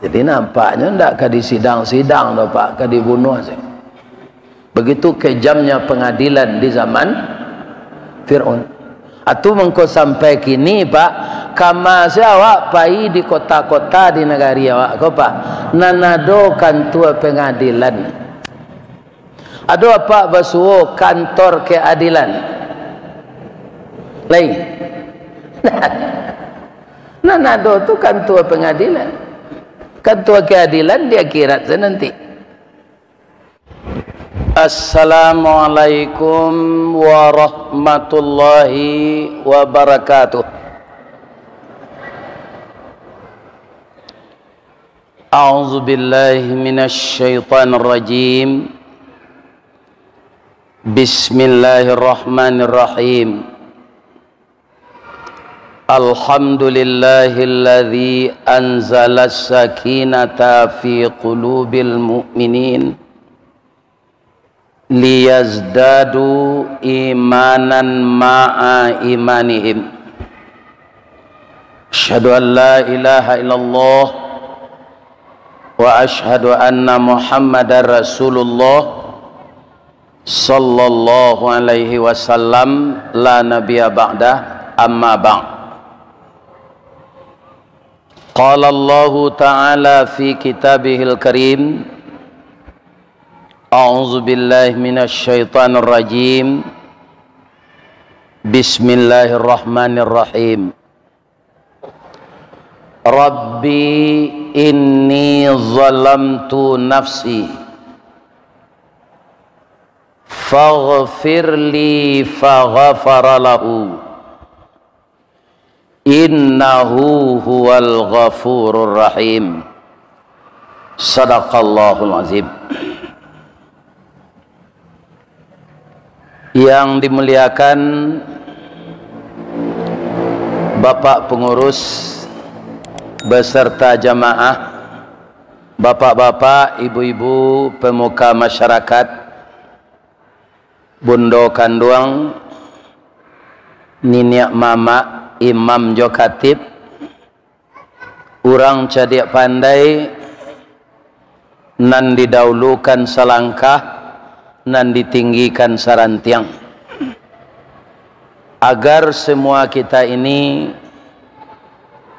Jadi nampaknya ndak ke di sidang-sidang dah Pak, ke dibunuh sih. Begitu kejamnya pengadilan di zaman Fir'aun. Atu mengko sampai kini Pak, kama awak pai di kota-kota di negari awak ko Pak, nanado kantor pengadilan. Ada apa basuo kantor keadilan. Lain. Nanado tu kantor pengadilan. Kantor keadilan di akhirat nanti. Assalamualaikum warahmatullahi wabarakatuh. A'udzu billahi minasy syaithanir rajim. Bismillahirrahmanirrahim. Alhamdulillahilladzi anzala as-sakinata fi qulubil mu'minin liyazdadu imanan ma'a imanihim. Asyhadu an la ilaha illallah wa asyhadu anna Muhammadar Rasulullah sallallahu alaihi wasallam la nabiyya ba'da amma ba'd. Qala Allah Ta'ala fi kitabihil karim, a'udzu billahi minasy syaithanir rajim. Bismillahirrahmanirrahim. Rabbi inni zalamtu nafsi faghfirli faghfara lahu innahu huwal ghafurur rahim. Sadaqallahul azim. Yang dimuliakan Bapak pengurus beserta jamaah, bapak-bapak, ibu-ibu, pemuka masyarakat, bundo kanduang, niniak mama, imam jo khatib, urang cadiak pandai, nan didahulukan selangkah, nan ditinggikan sarantiang, agar semua kita ini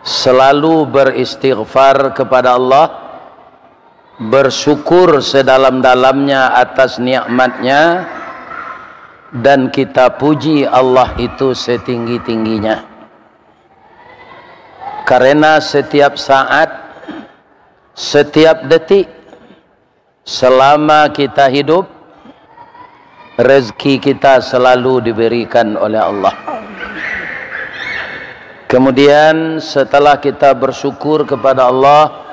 selalu beristighfar kepada Allah, bersyukur sedalam-dalamnya atas nikmatnya, dan kita puji Allah itu setinggi-tingginya. Karena setiap saat, setiap detik, selama kita hidup, rezeki kita selalu diberikan oleh Allah. Kemudian setelah kita bersyukur kepada Allah,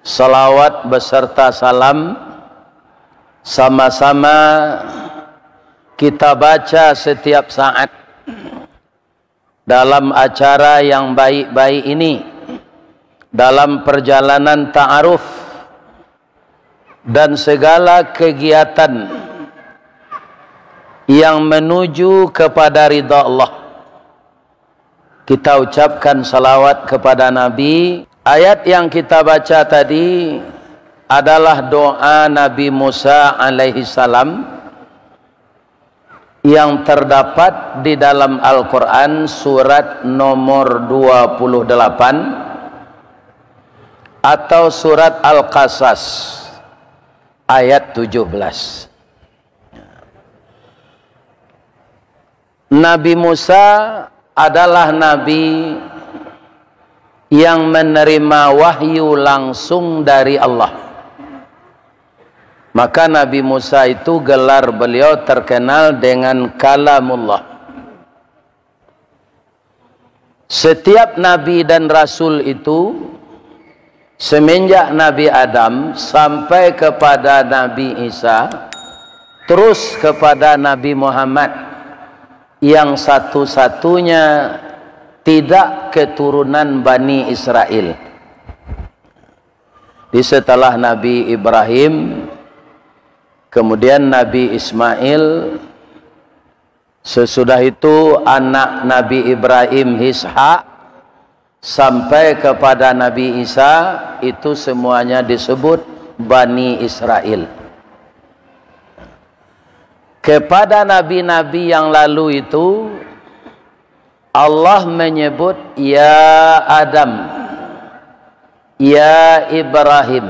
salawat beserta salam sama-sama kita baca setiap saat dalam acara yang baik-baik ini, dalam perjalanan ta'aruf dan segala kegiatan yang menuju kepada ridha Allah. Kita ucapkan salawat kepada Nabi. Ayat yang kita baca tadi adalah doa Nabi Musa alaihi salam yang terdapat di dalam Al-Quran surat nomor 28 atau surat Al-Qasas ayat 17. Nabi Musa adalah nabi yang menerima wahyu langsung dari Allah. Maka Nabi Musa itu gelar beliau terkenal dengan kalamullah. Setiap nabi dan rasul itu semenjak Nabi Adam sampai kepada Nabi Isa, terus kepada Nabi Muhammad yang satu-satunya tidak keturunan Bani Israel. Di setelah Nabi Ibrahim, kemudian Nabi Ismail, sesudah itu anak Nabi Ibrahim Ishak, sampai kepada Nabi Isa, itu semuanya disebut Bani Israel. Kepada nabi-nabi yang lalu itu Allah menyebut ya Adam, ya Ibrahim,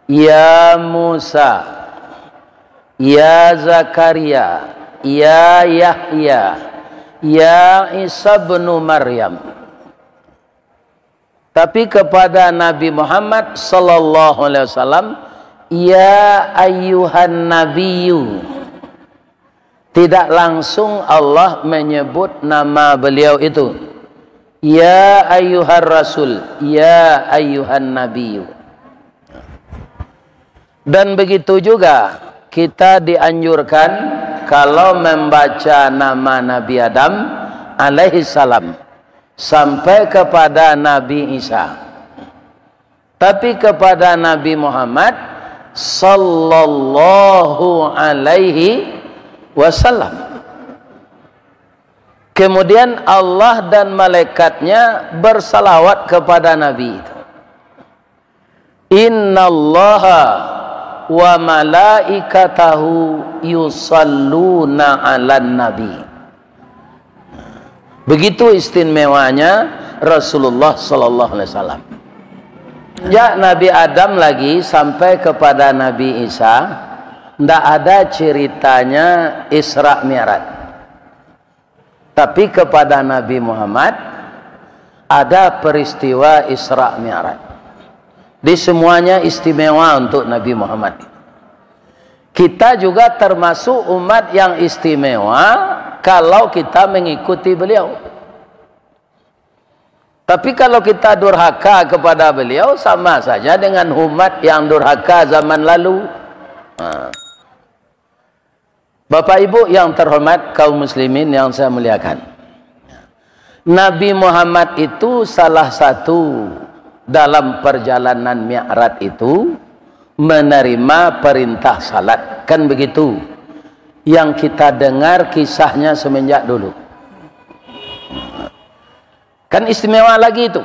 ya Musa, ya Zakaria, ya Yahya, ya Isa bin Maryam. Tapi kepada Nabi Muhammad sallallahu alaihi wasallam, ya ayyuhan nabiyyu. Tidak langsung Allah menyebut nama beliau itu. Ya ayyuhar rasul, ya ayyuhan nabiyyu. Dan begitu juga kita dianjurkan kalau membaca nama Nabi Adam alaihi salam sampai kepada Nabi Isa. Tapi kepada Nabi Muhammad sallallahu alaihi wasallam. Kemudian Allah dan malaikatnya bersalawat kepada Nabi itu. Innallaha wa malaikatahu yusalluna 'alan nabi. Begitu istimewanya Rasulullah sallallahu alaihi wasallam. Ya Nabi Adam lagi sampai kepada Nabi Isa, tidak ada ceritanya Isra Mi'raj. Tapi kepada Nabi Muhammad ada peristiwa Isra Mi'raj. Di semuanya istimewa untuk Nabi Muhammad. Kita juga termasuk umat yang istimewa kalau kita mengikuti beliau. Tapi kalau kita durhaka kepada beliau, sama saja dengan umat yang durhaka zaman lalu. Bapak Ibu yang terhormat, kaum muslimin yang saya muliakan, Nabi Muhammad itu salah satu dalam perjalanan Mi'raj itu menerima perintah salat. Kan begitu yang kita dengar kisahnya semenjak dulu. Kan istimewa lagi itu.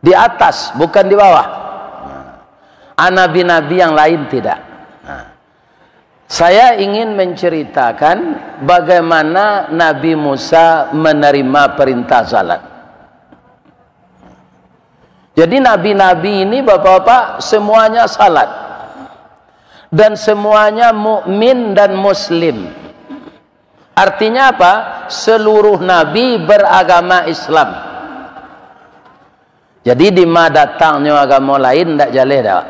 Di atas, bukan di bawah. Nabi-nabi yang lain tidak. Saya ingin menceritakan bagaimana Nabi Musa menerima perintah salat. Jadi nabi-nabi ini bapak-bapak semuanya salat. Dan semuanya mukmin dan muslim. Artinya apa? Seluruh nabi beragama Islam. Jadi di mana datangnya agama lain tidak jaleh dah.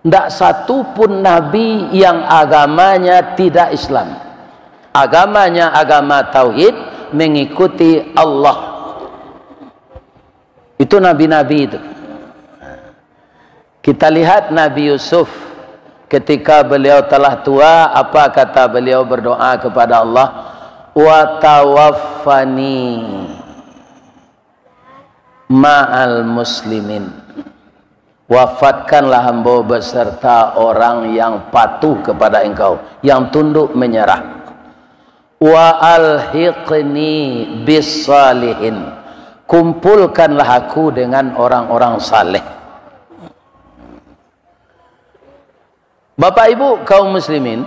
Tidak satu pun nabi yang agamanya tidak Islam. Agamanya agama tauhid, mengikuti Allah. Itu nabi-nabi itu. Kita lihat Nabi Yusuf ketika beliau telah tua, apa kata beliau berdoa kepada Allah? Wa tawaffani ma'al muslimin. Wafatkanlah hamba beserta orang yang patuh kepada engkau, yang tunduk menyerah. Wa alhiqni bis salihin. Kumpulkanlah aku dengan orang-orang saleh. Bapak Ibu kaum muslimin,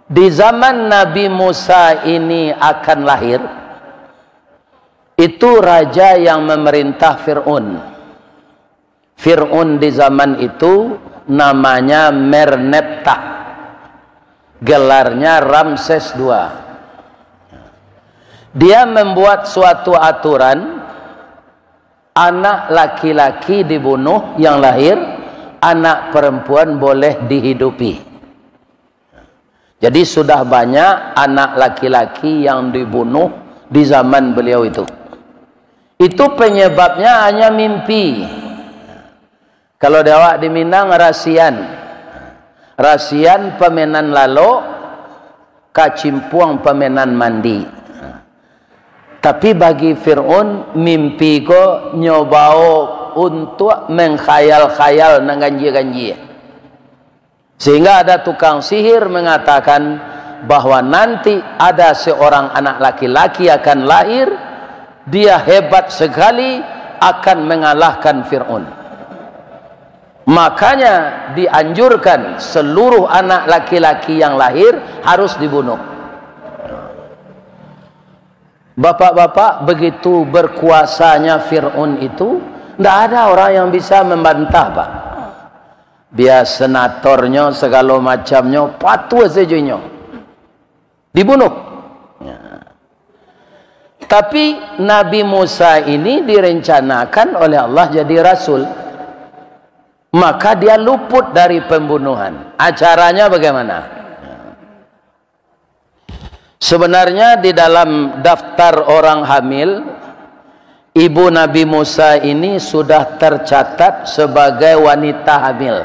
di zaman Nabi Musa ini akan lahir, itu raja yang memerintah Fir'aun. Fir'aun di zaman itu namanya Merneptah, gelarnya Ramses II. Dia membuat suatu aturan, anak laki-laki dibunuh yang lahir, anak perempuan boleh dihidupi. Jadi sudah banyak anak laki-laki yang dibunuh di zaman beliau itu. Itu penyebabnya hanya mimpi. Kalau dewak di Minang rasian. Rasian pemenan lalo, kacimpuang pemenan mandi. Tapi bagi Fir'aun mimpi ko nyobao untuk mengkhayal-khayal nang ganji-ganji. Sehingga ada tukang sihir mengatakan bahwa nanti ada seorang anak laki-laki akan lahir dia hebat sekali akan mengalahkan Fir'aun. Makanya dianjurkan seluruh anak laki-laki yang lahir harus dibunuh. Bapak-bapak, begitu berkuasanya Fir'aun itu, tidak ada orang yang bisa membantah, Pak. Biar senatornya segala macamnya patuh saja dibunuh. Tapi Nabi Musa ini direncanakan oleh Allah jadi rasul, maka dia luput dari pembunuhan. Acaranya bagaimana? Sebenarnya di dalam daftar orang hamil, ibu Nabi Musa ini sudah tercatat sebagai wanita hamil.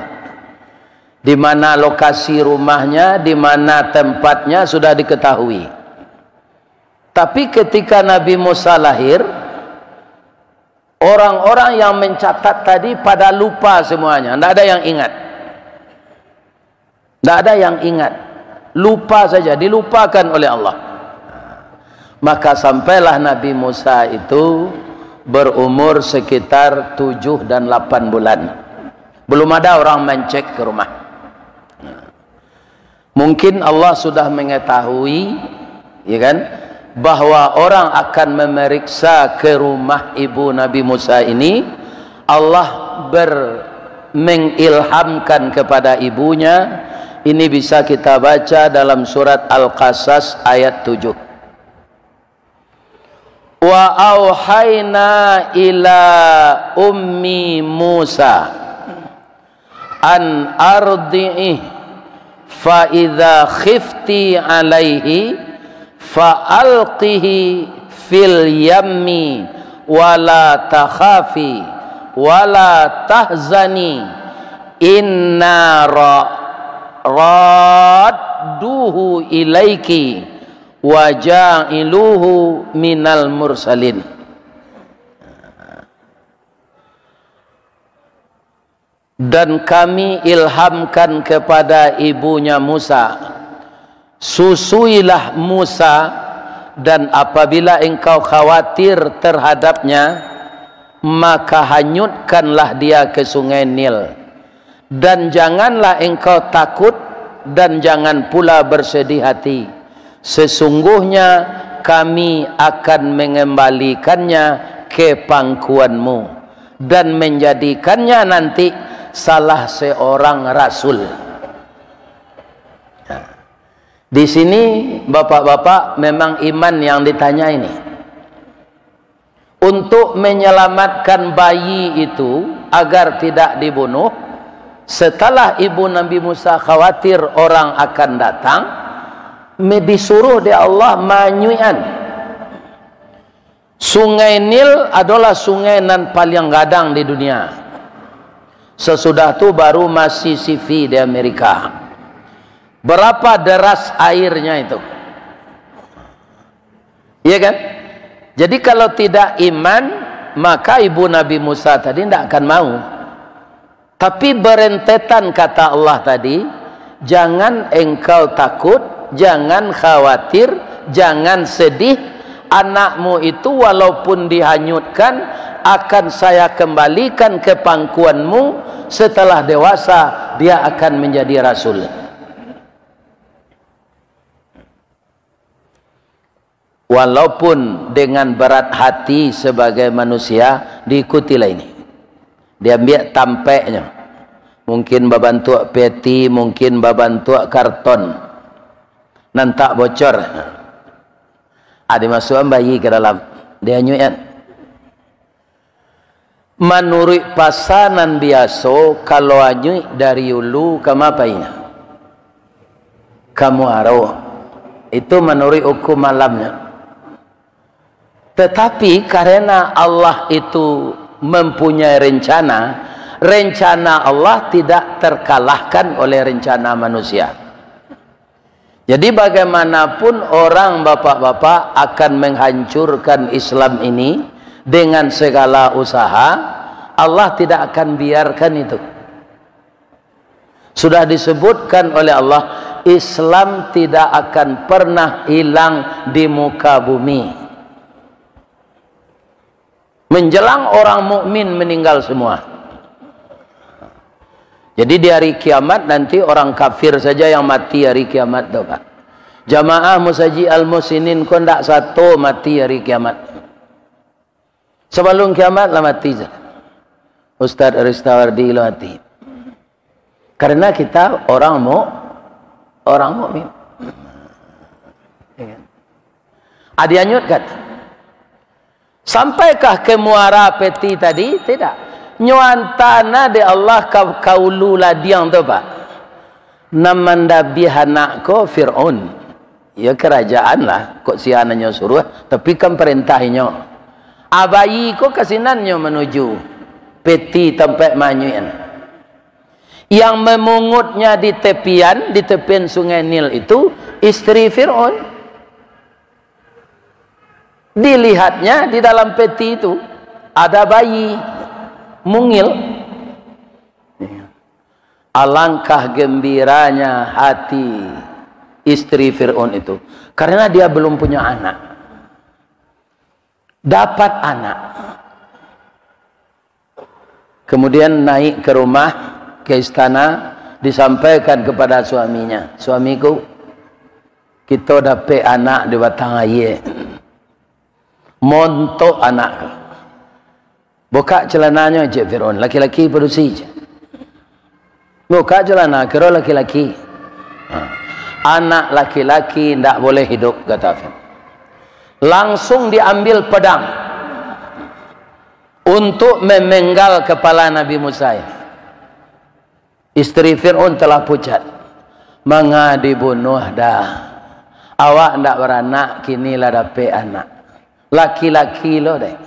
Di mana lokasi rumahnya, di mana tempatnya sudah diketahui. Tapi ketika Nabi Musa lahir, orang-orang yang mencatat tadi pada lupa semuanya. Tidak ada yang ingat. Tidak ada yang ingat. Lupa saja, dilupakan oleh Allah. Maka sampailah Nabi Musa itu berumur sekitar 7 dan 8 bulan. Belum ada orang mencek ke rumah. Mungkin Allah sudah mengetahui, ya kan, bahwa orang akan memeriksa ke rumah ibu Nabi Musa ini. Allah mengilhamkan kepada ibunya. Ini bisa kita baca dalam surat Al-Qasas ayat 7. Wa auhayna ila ummi Musa an ardi'ih fa idza khifti alaihi fa alqihi fil yammi wala takhafi wala tahzani inna radduhu ilaiki wa ja'iluhu minal mursalin. Dan kami ilhamkan kepada ibunya Musa, susuilah Musa, dan apabila engkau khawatir terhadapnya, maka hanyutkanlah dia ke sungai Nil. Dan janganlah engkau takut, dan jangan pula bersedih hati. Sesungguhnya kami akan mengembalikannya ke pangkuanmu dan menjadikannya nanti salah seorang rasul. Nah, di sini bapak-bapak memang iman yang ditanya ini. Untuk menyelamatkan bayi itu agar tidak dibunuh, setelah ibu Nabi Musa khawatir orang akan datang, disuruh di Allah manyuian. Sungai Nil adalah sungai nan paling gadang di dunia. Sesudah itu baru Mississippi di Amerika. Berapa deras airnya itu? Iya kan? Jadi kalau tidak iman, maka ibu Nabi Musa tadi tidak akan mau. Tapi berentetan kata Allah tadi, jangan engkau takut, jangan khawatir, jangan sedih. Anakmu itu walaupun dihanyutkan, akan saya kembalikan ke pangkuanmu. Setelah dewasa dia akan menjadi rasul. Walaupun dengan berat hati sebagai manusia, diikutilah ini. Dia ambil tampeknya. Mungkin babantu peti, mungkin babantu karton. Nantak bocor. Ada masukkan bayi ke dalam. Dia nyuian. Menurut pasanan biasa, kalau anyui dari hulu kamu apainnya? Kamu arau. Itu menurut hukum malamnya. Tetapi karena Allah itu mempunyai rencana, rencana Allah tidak terkalahkan oleh rencana manusia. Jadi bagaimanapun orang bapak-bapak akan menghancurkan Islam ini dengan segala usaha, Allah tidak akan biarkan itu. Sudah disebutkan oleh Allah, Islam tidak akan pernah hilang di muka bumi. Menjelang orang mukmin meninggal semua. Jadi di hari kiamat nanti orang kafir saja yang mati hari kiamat tu Pak. Jamaah musaji al-musinin kau ndak satu mati hari kiamat. Sebelum kiamat lah mati. Ustaz Aristawardi lah mati. Karena kita orang mukmin. Ada anyut kata. Sampaikah ke muara peti tadi? Tidak. Nyuantana de Allah kaulu ladiang tu Pak. Namanda bihanak ko Fir'aun. Ya kerajaan lah. Kok siananya suruh. Tapi kan perintahnya. Abayi ko kasinannya menuju peti tempat manyuan. Yang memungutnya di tepian sungai Nil itu istri Fir'aun. Dilihatnya di dalam peti itu ada bayi mungil. Alangkah gembiranya hati istri Fir'aun itu, karena dia belum punya anak, dapat anak. Kemudian naik ke rumah, ke istana, disampaikan kepada suaminya, suamiku, kita dapat anak di batang air. Montok anak. Buka celananya je Fir'aun, laki-laki berusi je. Buka celana, kira laki-laki. Anak laki-laki tidak boleh hidup, kata Fir'aun. Langsung diambil pedang untuk memenggal kepala Nabi Musa. Istri Fir'aun telah pucat. Manga dibunuh dah. Awak tidak beranak, kinilah dapat anak. Laki-laki lo deh.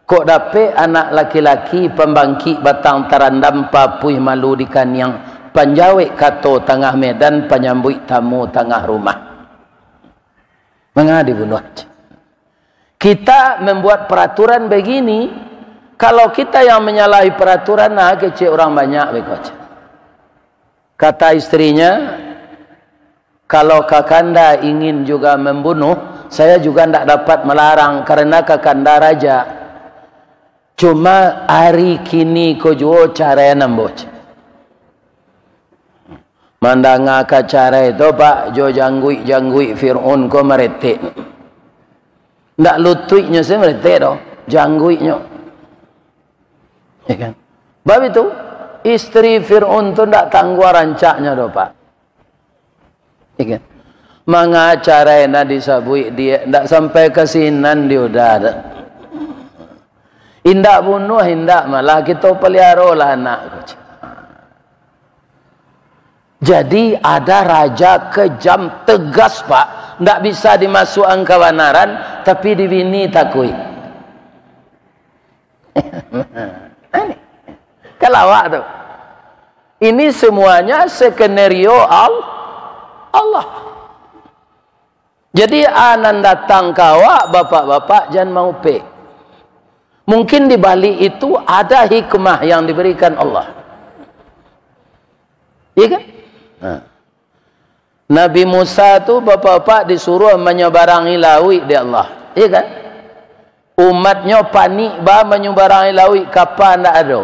Kok dapat anak laki-laki pembangkit batang tarandam papuih malu di kaniang panjawik kato tengah medan penyambut tamu tengah rumah. Mengapa dibunuh? Kita membuat peraturan begini, kalau kita yang menyalahi peraturan, nah kecil orang banyak begitu. Kata istrinya, kalau kakanda ingin juga membunuh, saya juga tidak dapat melarang karena kakanda raja. Cuma hari kini ko juo cara nambut. Mandanga ka cara itu Pak jo janggui Fir'aun ko merete. Ndak lututnya saya merete do, jangguinya. Ya kan? Bab itu istri Fir'aun tu ndak tangguh rancaknya do Pak. Ya kan? Mengacara na disabui dia ndak sampai kesinan dia udah ada. Indak bunuh, indak malah kita pelihara lah anak. Jadi ada raja kejam tegas Pak, ndak bisa dimasukkan kebenaran, tapi dibini takui. Kelawak tu. Ini semuanya skenario Allah. Jadi anan datang kawak bapak-bapak jangan mau pe. Mungkin di balik itu ada hikmah yang diberikan Allah. Iya kan? Nah. Nabi Musa tu bapak-bapak disuruh menyebarangi laut di Allah. Iya kan? Umatnya panik bah menyebarangi laut kapan tak ada.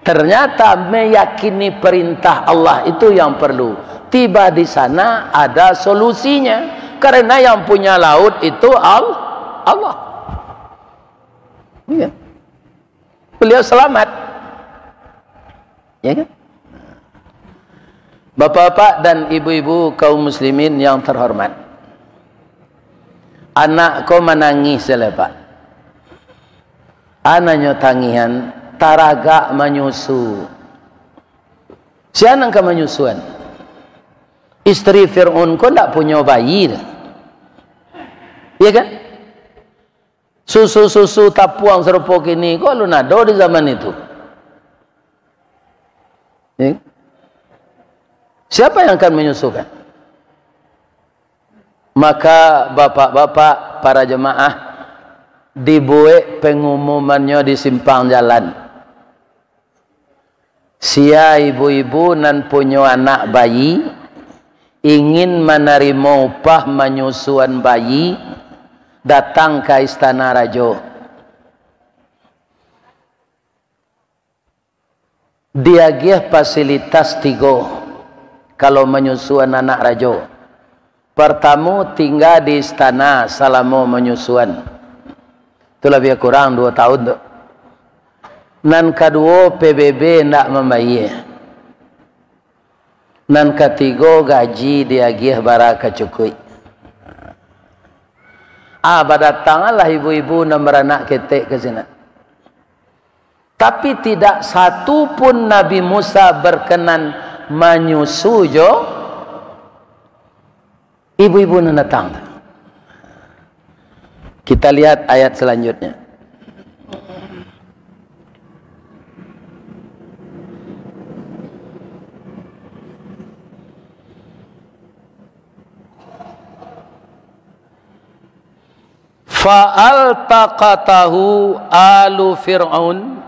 Ternyata meyakini perintah Allah itu yang perlu. Tiba di sana ada solusinya. Karena yang punya laut itu Allah. Ya. Beliau selamat. Ya kan? Bapak-bapak dan ibu-ibu kaum muslimin yang terhormat. Anak kau menangis selepas. Anaknya tangihan taraga menyusu. Siapa yang menyusuan? Istri Fir'aun kau tak punya bayi dah. Ya kan? Susu-susu tapuang serupa kini kau lu nado di zaman itu. Ya? Siapa yang akan menyusukan? Maka bapak-bapak para jemaah dibuat pengumumannya di simpang jalan. Sia ibu-ibu nan punya anak bayi ingin menerima upah menyusuan bayi datang ke istana raja. dia gih fasilitas tiga kalau menyusuan anak rajo. Pertama tinggal di istana selama menyusuan. Itu lebih kurang 2 tahun tu. Nan kedua PBB ndak membayar. Nan ketiga gaji dia gih bara kecukui. Datanglah ibu-ibu nak beranak ketek ke sini. Tapi tidak satu pun Nabi Musa berkenan menyusu jo. Ibu-ibu nak datang. Kita lihat ayat selanjutnya. Fa'altaqatahu alu Fir'aun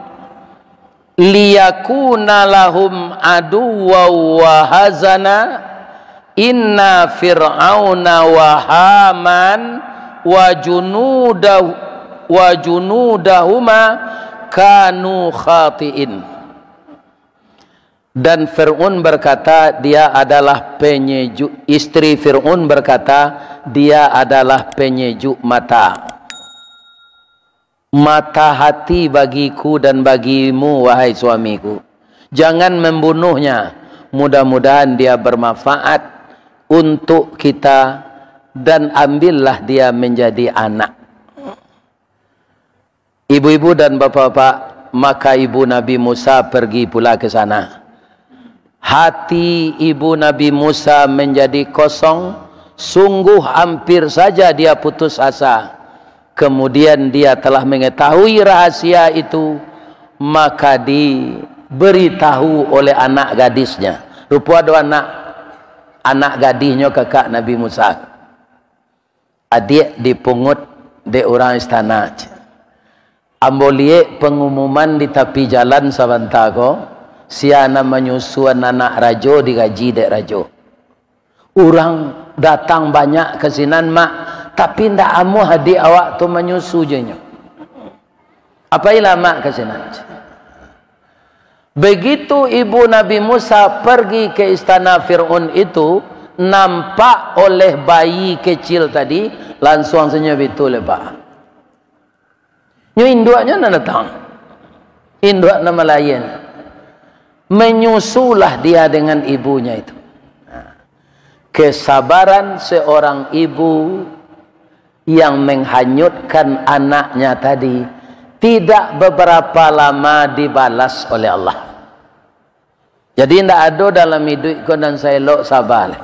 liyakuna lahum aduwwa wa hazana inna fir'auna wa haman wa junudahuma kanu khatiin. Dan Fir'aun berkata dia adalah penyejuk. Istri Fir'aun berkata dia adalah penyejuk mata hati bagiku dan bagimu wahai suamiku. Jangan membunuhnya. Mudah-mudahan dia bermanfaat untuk kita dan ambillah dia menjadi anak. Ibu-ibu dan bapak-bapak, maka ibu Nabi Musa pergi pula ke sana. Hati ibu Nabi Musa menjadi kosong. Sungguh hampir saja dia putus asa. Kemudian dia telah mengetahui rahasia itu, maka diberitahu oleh anak gadisnya. Rupa ada anak gadisnya kakak Nabi Musa. Adik dipungut de orang istana. Ambolie pengumuman di tepi jalan sebentar ko, siana menyusuan anak rajo digaji dek rajo. Orang datang banyak ke sinan mak, tapi ndak amu hadi awak tu menyusu jenyo. Apa ilah mak ke sinan? Begitu ibu Nabi Musa pergi ke istana Fir'aun itu, nampak oleh bayi kecil tadi, langsung senyum itu lepas. Nyo induaknya nak datang. Induak nama lain. Menyusulah dia dengan ibunya itu. Kesabaran seorang ibu yang menghanyutkan anaknya tadi tidak beberapa lama dibalas oleh Allah. Jadi tidak ada dalam hidupku dan saya lok sabar.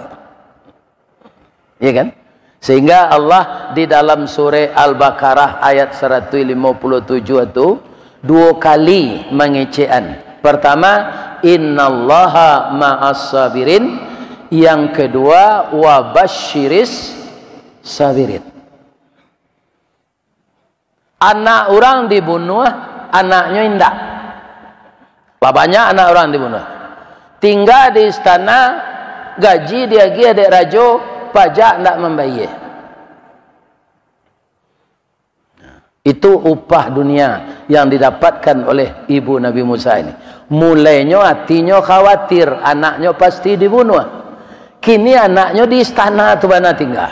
Ya kan? Sehingga Allah di dalam surah Al-Baqarah ayat 157 itu 2 kali mengecekan. Pertama, innallaha ma'as sabirin. Yang kedua, wabashiris sabirin. Anak orang dibunuh, anaknya indah. Banyak anak orang dibunuh. Tinggal di istana, gaji dia gih dek rajo, pajak tidak membayar. Itu upah dunia yang didapatkan oleh ibu Nabi Musa ini. Mulainya hatinya khawatir, anaknya pasti dibunuh. Kini anaknya di istana tu mana tinggal.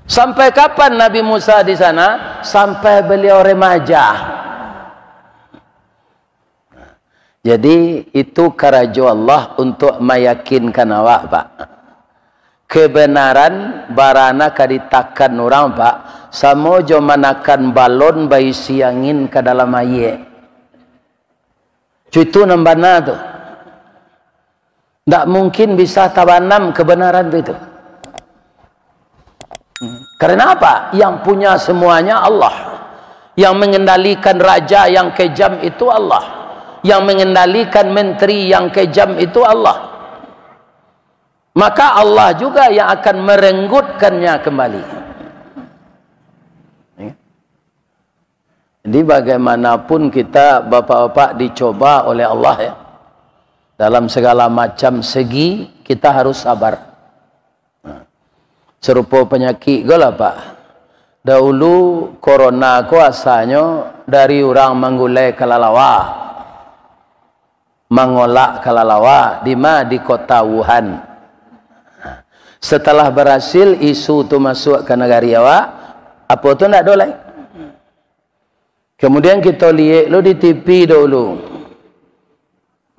Sampai kapan Nabi Musa di sana? Sampai beliau remaja. Jadi itu karajo Allah untuk meyakinkan awak, Pak. Kebenaran barana kaditakan orang, Pak. Samo jo manakan balon bayi siangin ke dalam air. Itu nambana tu. Tak mungkin bisa tabanam kebenaran itu. Karena apa? Yang punya semuanya Allah. Yang mengendalikan raja yang kejam itu Allah. Yang mengendalikan menteri yang kejam itu Allah. Maka Allah juga yang akan merenggutkannya kembali. Jadi bagaimanapun kita bapak-bapak dicoba oleh Allah ya. Dalam segala macam segi kita harus sabar. Serupa penyakit gola Pak. Dahulu corona ku asalnya dari orang menggulai kelalawa. mengolak kalalawa di kota Wuhan. Setelah berhasil isu tu masuk ke negara awak, apa tu nak dolai? Kemudian kita lihat lu di TV dulu,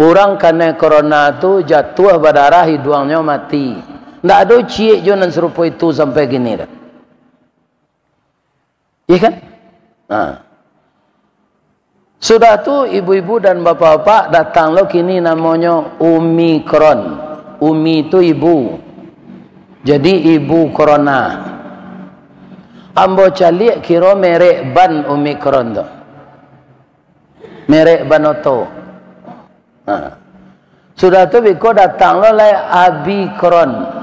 orang kena corona tu jatuh berdarah, hidungnya mati. Tak ada cik je nan serupa itu sampai gini dah. Iya kan? Sudah tu ibu-ibu dan bapak-bapak datang lo kini namanya Omikron. Umi itu ibu. Jadi ibu corona. Ambo calik kira merek ban Omikron tu. Merek ban auto. Sudah tu biko datang lo lai Abikron.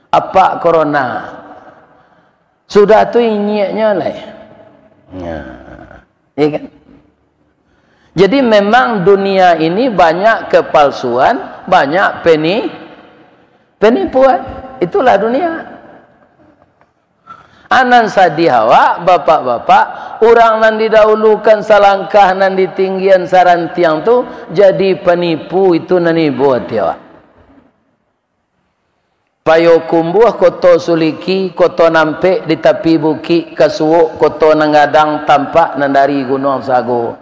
Apa corona? Sudah tu inyeknya lai. Ya kan? Jadi memang dunia ini banyak kepalsuan, banyak penipuan. Itulah dunia. Anan sadihawa, bapak-bapak, orang nan didahulukan salangkah nan ditinggian sarantiang tu jadi penipu itu nani buat dia. Payo kumbuh koto suliki, koto nampe di tepi buki, kasuuk koto nangadang tampak nandari gunung sago.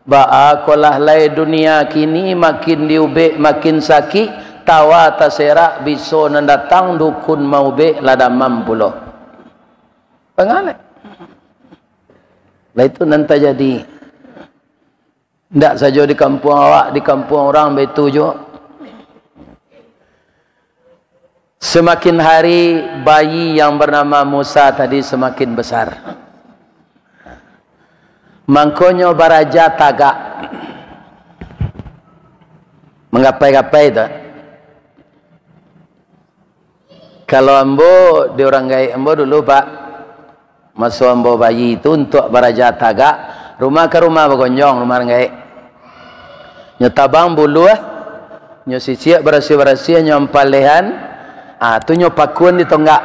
Ba'a kolah lai dunia kini makin diubek makin sakit, tawa taserak biso nandatang dukun maubek lada mampuloh. Pengalek. Lah itu nanti jadi. Tidak saja di kampung awak, di kampung orang betul juga. Semakin hari bayi yang bernama Musa tadi semakin besar. Mangkonyo baraja tagak. Menggapai-gapai itu. Kalau ambo di orang gaya ambo dulu pak, masuk ambo bayi itu untuk baraja tagak, rumah ke rumah bergonjong rumah orang gaya. Nyotabang bulu nyosiciak berasi-berasi nyompalehan. Tu nyopakun di tonggak.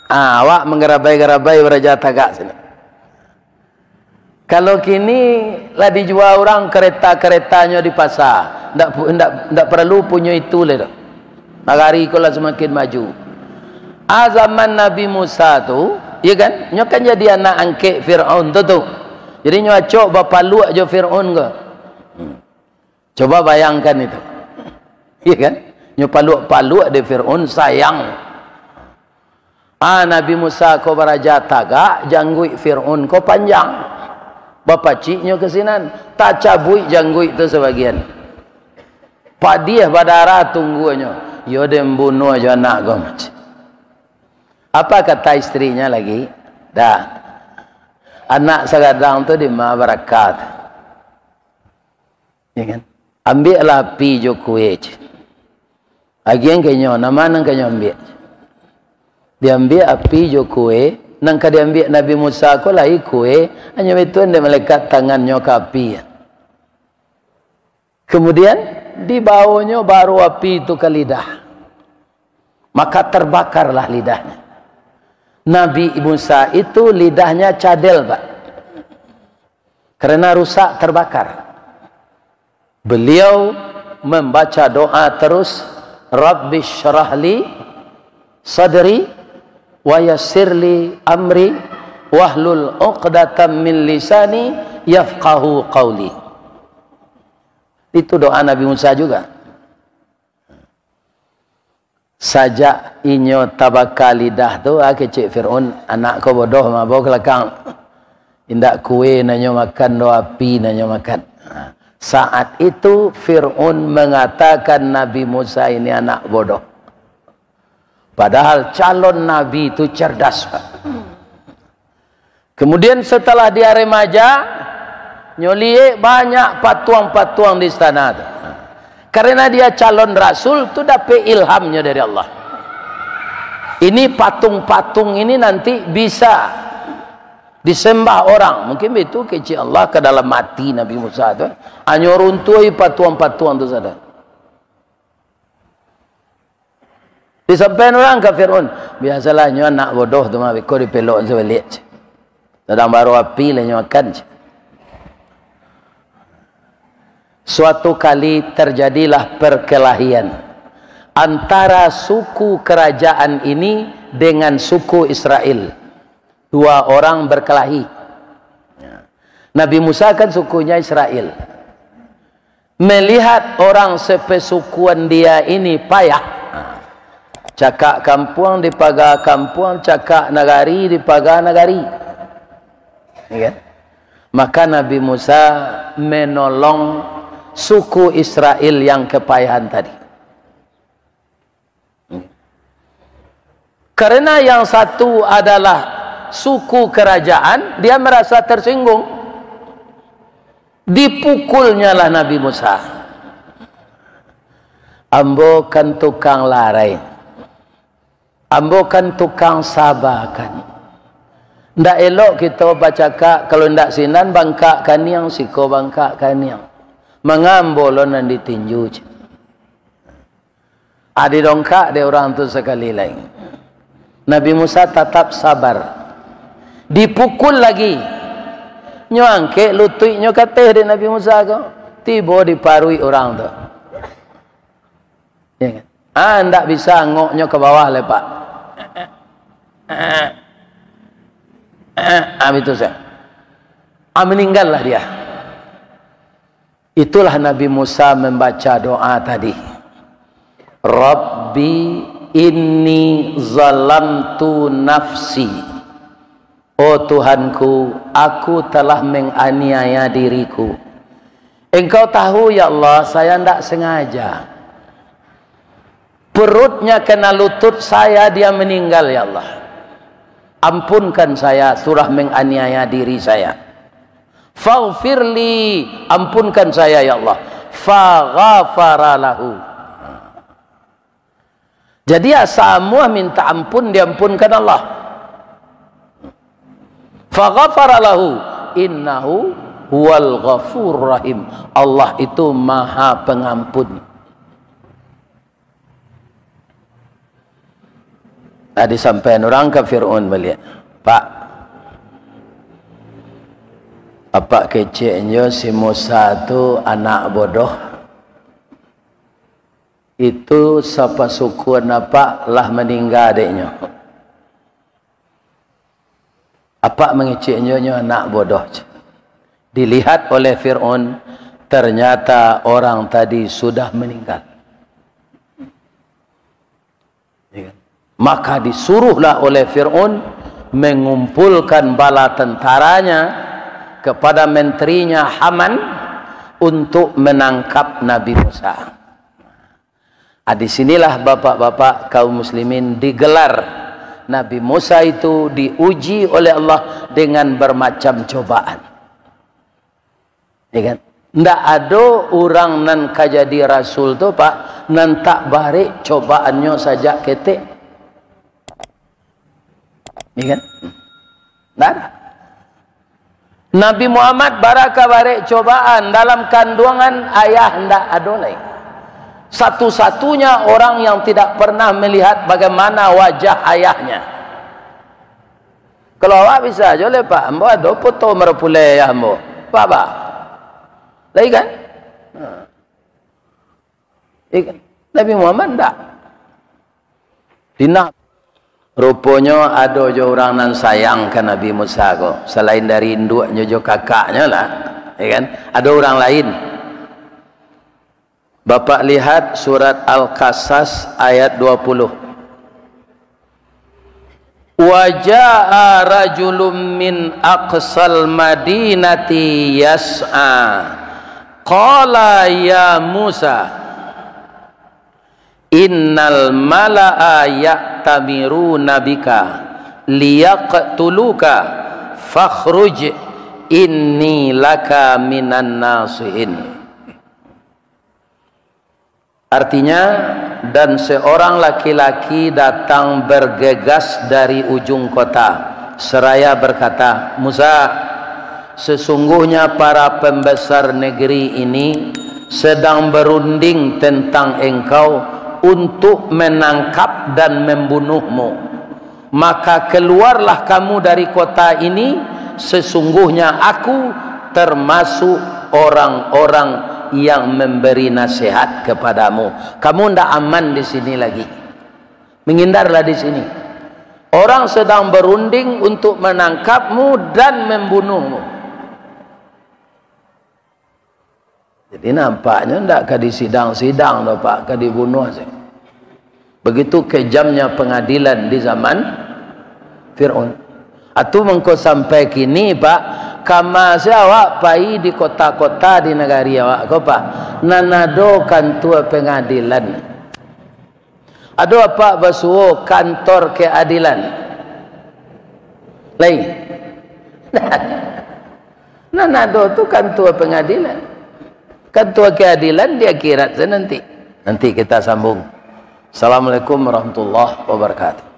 Awak menggerabai-gerabai beraja tagak sini. Kalau kini lah dijual orang kereta-keretanya di pasar, ndak perlu punya itu le. Negari kula semakin maju. Zaman Nabi Musa tu, ya kan? Nyo kan jadi anak angkek Firaun tu. Jadi nyo acok bapa lu aja Firaun ke. Coba bayangkan itu. Ya kan? Nyo paluk-paluk de Fir'aun sayang. Nabi Musa ko baraja tagak, janggui Fir'aun ko panjang. Bapa ciknya kesinan, tak cabui janggui itu sebagian. Padiah badara tunggunya. Yo dem bunuh aja anak ko. Apa kata istrinya lagi? Dah. Anak sagadang tu di ma barakat. Ya kan? Ambillah api jo kue. Agian kenyo, nama nang kenyo ambil. Dia ambil api jo kue, nang dia ambil Nabi Musa ko lai kue, hanya betul dia melekat tangannya ke api. Kemudian dibawanya baru api itu ke lidah. Maka terbakarlah lidahnya. Nabi Musa itu lidahnya cadel, Pak. Karena rusak terbakar. Beliau membaca doa terus, Rabbi syrahli sadri wa yassirli amri wahlul uqdatam min lisani yafqahu qawli. Itu doa Nabi Musa juga. Sajak inyo tabaka lidah tu kecik Fir'aun, anak ko bodoh mabok belakang. Indak kue nanyo makan, do api nanyo makan. Saat itu Fir'aun mengatakan Nabi Musa ini anak bodoh. Padahal calon Nabi itu cerdas, Pak. Kemudian setelah dia remaja, nyolie banyak patuang-patuang di istana itu. Karena dia calon Rasul itu dapat ilhamnya dari Allah. Ini patung-patung ini nanti bisa disembah orang. Mungkin itu kecil Allah ke dalam mati Nabi Musa itu. Hanya runtui patuang-patuang itu saja. Disampaikan orang ke Fir'aun. Biasalah nyo anak bodoh tu mah beko dipelok sebalik. Sedang baru api lah nyo makan. suatu kali terjadilah perkelahian antara suku kerajaan ini dengan suku Israel. Dua orang berkelahi. Nabi Musa kan sukunya Israel. Melihat orang sepesukuan dia ini payah, cakak kampung dipagar kampung, cakak nagari dipagar nagari, ya. Maka Nabi Musa menolong suku Israel yang kepayahan tadi. Karena yang satu adalah suku kerajaan, dia merasa tersinggung. Dipukulnya lah Nabi Musa. Ambo kan tukang larai, ambo kan tukang sabarkan. Ndak elok kita baca kak, kalau ndak sinan bangkak kaniang, siko bangkak kaniang. Mengambo lo nan ditinju. Adi dongkak de orang tu sekali lain. Nabi Musa tetap sabar. Dipukul lagi. Nyangke lutut nyo kateh de Nabi Musa ko. Tiba diparui orang tu. Ya kan? Ndak bisa ngoknya ke bawah lepak. Itu saya. Meninggallah dia. Itulah Nabi Musa membaca doa tadi. Rabbi inni zalamtu nafsi. Oh Tuhanku, aku telah menganiaya diriku. Engkau tahu ya Allah, saya tidak sengaja. Perutnya kena lutut saya, dia meninggal ya Allah. Ampunkan saya, surah menganiaya diri saya. Faghfirli, ampunkan saya ya Allah. Faghafara lahu. Jadi semua minta ampun, diampunkan Allah. Faghafara lahu innahu huwal ghafur rahim. Allah itu maha pengampun. Tadi sampai orang ke Fir'aun balik. Pak, apa keceknya si Musa itu anak bodoh? Itu siapa suku apa lah meninggal adiknya. Apa mengeceknya anak bodoh. Dilihat oleh Fir'aun, ternyata orang tadi sudah meninggal. Maka disuruhlah oleh Fir'aun mengumpulkan bala tentaranya kepada menterinya Haman untuk menangkap Nabi Musa. Di sinilah bapak-bapak kaum muslimin digelar Nabi Musa itu diuji oleh Allah dengan bermacam cobaan. Ya kan? Ndak ada orang nan kajadi rasul tu pak nan tak barik cobaannya saja ketik. Ya kan? Ndak ada. Nabi Muhammad baraka barik cobaan dalam kandungan ayah ndak ada lagi. Satu-satunya orang yang tidak pernah melihat bagaimana wajah ayahnya. Kalau awak bisa aja lepak, ambo ada foto merpule ya ambo. Apa? Lagi kan? Nabi Muhammad enggak. Dina rupanya ada jo orang nan sayang ke Nabi Musa kok. Selain dari induknya jo kakaknya lah, ya kan? Ada orang lain. Bapak lihat surat Al-Qasas ayat 20. Waja'a rajulun min aqsal madinati yas'a. Qala ya Musa, innal mala'a ya'tamiruna bika liyaqtuluka fakhruj inni laka minan nasihin. Artinya, dan seorang laki-laki datang bergegas dari ujung kota seraya berkata, Musa, sesungguhnya para pembesar negeri ini sedang berunding tentang engkau untuk menangkap dan membunuhmu. Maka keluarlah kamu dari kota ini, sesungguhnya aku termasuk orang-orang yang memberi nasihat kepadamu. Kamu tidak aman di sini lagi. Menghindarlah di sini. Orang sedang berunding untuk menangkapmu dan membunuhmu. Jadi nampaknya tidak di sidang-sidang loh Pak, ke dibunuh sih. Begitu kejamnya pengadilan di zaman Fir'aun. Atu mengko sampai kini Pak, kama awak pai di kota-kota di negari awak ko Pak, nanado kantor pengadilan. Ado apa basuo kantor keadilan. Lain. Nanado tu kantor pengadilan. Kantor keadilan di akhirat nanti. Nanti kita sambung. Assalamualaikum warahmatullahi wabarakatuh.